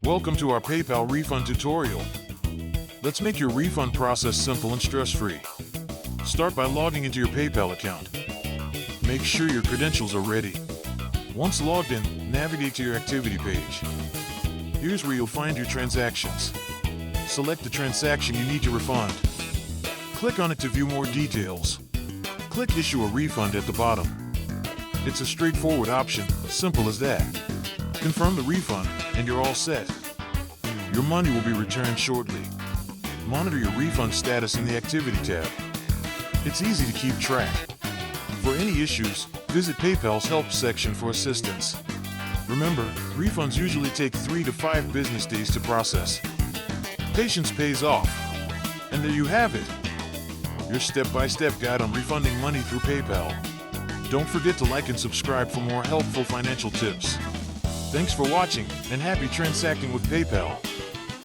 Welcome to our PayPal refund tutorial. Let's make your refund process simple and stress-free. Start by logging into your PayPal account. Make sure your credentials are ready. Once logged in, navigate to your activity page. Here's where you'll find your transactions. Select the transaction you need to refund. Click on it to view more details. Click Issue a Refund at the bottom. It's a straightforward option, simple as that. Confirm the refund, and you're all set. Your money will be returned shortly. Monitor your refund status in the Activity tab. It's easy to keep track. For any issues, visit PayPal's Help section for assistance. Remember, refunds usually take 3 to 5 business days to process. Patience pays off. And there you have it. Your step-by-step guide on refunding money through PayPal. Don't forget to like and subscribe for more helpful financial tips. Thanks for watching, and happy transacting with PayPal.